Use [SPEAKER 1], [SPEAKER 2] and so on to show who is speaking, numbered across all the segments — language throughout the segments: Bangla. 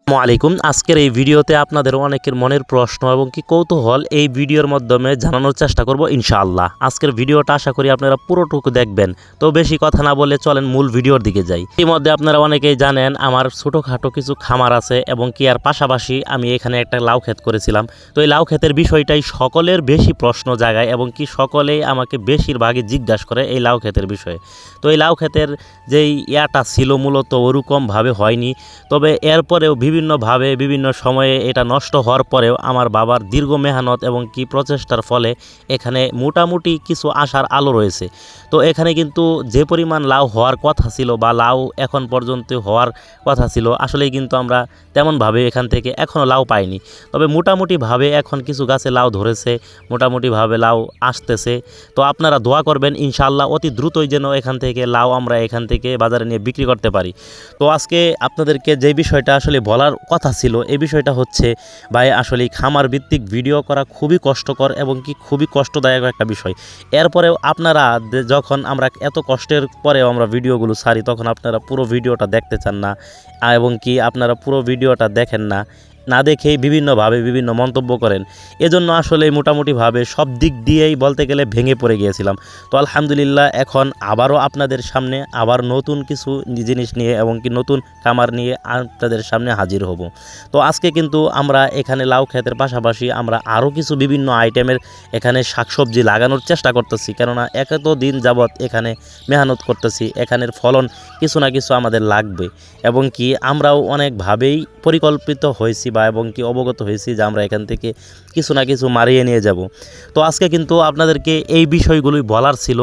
[SPEAKER 1] আলাইকুম। আজকের এই ভিডিওতে আপনাদের অনেকের মনের প্রশ্ন এবং কি কৌতূহল এই ভিডিওর মাধ্যমে জানানোর চেষ্টা করব ইনশাআল্লাহ। আজকের ভিডিওটা আশা করি আপনারা পুরোটুকু দেখবেন। তো বেশি কথা না বলে চলেন মূল ভিডিওর দিকে যাই। এর মধ্যে আপনারা অনেকেই জানেন আমার ছোটোখাটো কিছু খামার আছে এবং কি আর পাশাপাশি আমি এখানে একটা লাউ ক্ষেত করেছিলাম। তো এই লাউ ক্ষেতের বিষয়টাই সকলের বেশি প্রশ্ন জাগায় এবং কি সকলেই আমাকে বেশিরভাগই জিজ্ঞাসা করে এই লাউ ক্ষেতের বিষয়ে। তো এই লাউ ক্ষেতের যেই ইয়াটা ছিল মূলত ওরকমভাবে হয়নি, তবে এরপরেও বিভিন্নভাবে বিভিন্ন সময়ে এটা নষ্ট হওয়ার পরেও আমার বাবার দীর্ঘ মেহনত এবং কি প্রচেষ্টার ফলে এখানে মোটামুটি কিছু আশার আলো রয়েছে। তো এখানে কিন্তু যে পরিমাণ লাউ হওয়ার কথা ছিল বা লাউ এখন পর্যন্ত হওয়ার কথা ছিল, আসলেই কিন্তু আমরা তেমনভাবে এখান থেকে এখনও লাউ পাইনি। তবে মোটামুটিভাবে এখন কিছু গাছে লাউ ধরেছে, মোটামুটিভাবে লাউ আসতেছে। তো আপনারা দোয়া করবেন ইনশাআল্লাহ অতি দ্রুতই যেন এখান থেকে লাউ আমরা এখান থেকে বাজারে নিয়ে বিক্রি করতে পারি। তো আজকে আপনাদেরকে যে বিষয়টা আসলে বলার কথা ছিল, এই বিষয়টা হচ্ছে ভাই আসলে খামার ভিত্তিক ভিডিও করা খুবই কষ্টকর এবং কি খুবই কষ্টদায়ক একটা বিষয়। এরপরেও আপনারা যখন আমরা এত কষ্টের পরেও আমরা ভিডিওগুলো ছাড়ি, তখন আপনারা পুরো ভিডিওটা দেখতে চান না এবং কি আপনারা পুরো ভিডিওটা দেখেন না, না দেখেই বিভিন্নভাবে বিভিন্ন মন্তব্য করেন। এজন্য আসলে মোটামুটিভাবে সব দিক দিয়েই বলতে গেলে ভেঙে পড়ে গিয়েছিলাম। তো আলহামদুলিল্লাহ এখন আবারও আপনাদের সামনে আবার নতুন কিছু জিনিস নিয়ে এবং কি নতুন খামার নিয়ে আপনাদের সামনে হাজির হব। তো আজকে কিন্তু আমরা এখানে লাউ ক্ষেতের পাশাপাশি আমরা আরও কিছু বিভিন্ন আইটেমের এখানে শাকসবজি লাগানোর চেষ্টা করতেছি, কেননা এত দিন যাবৎ এখানে মেহনত করতেছি, এখানের ফলন কিছু না কিছু আমাদের লাগবে এবং কি আমরাও অনেকভাবেই পরিকল্পিত হয়েছি বা এবং কি অবগত হয়েছি যে আমরা এখান থেকে কিছু না কিছু মারিয়ে নিয়ে যাব। তো আজকে কিন্তু আপনাদেরকে এই বিষয়গুলোই বলার ছিল।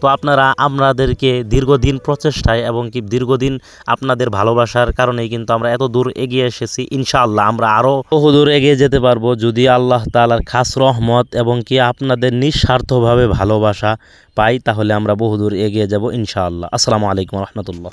[SPEAKER 1] তো আপনারা আমাদেরকে দীর্ঘদিন প্রচেষ্টায় এবং কি দীর্ঘদিন আপনাদের ভালোবাসার কারণেই কিন্তু আমরা এত দূর এগিয়ে এসেছি। ইনশাআল্লাহ আমরা আরও বহুদূর এগিয়ে যেতে পারবো যদি আল্লাহ তাআলার খাস রহমত এবং কি আপনাদের নিঃস্বার্থভাবে ভালোবাসা পাই, তাহলে আমরা বহুদূর এগিয়ে যাব ইনশাআল্লাহ। আসসালামু আলাইকুম রহমতুল্লাহ।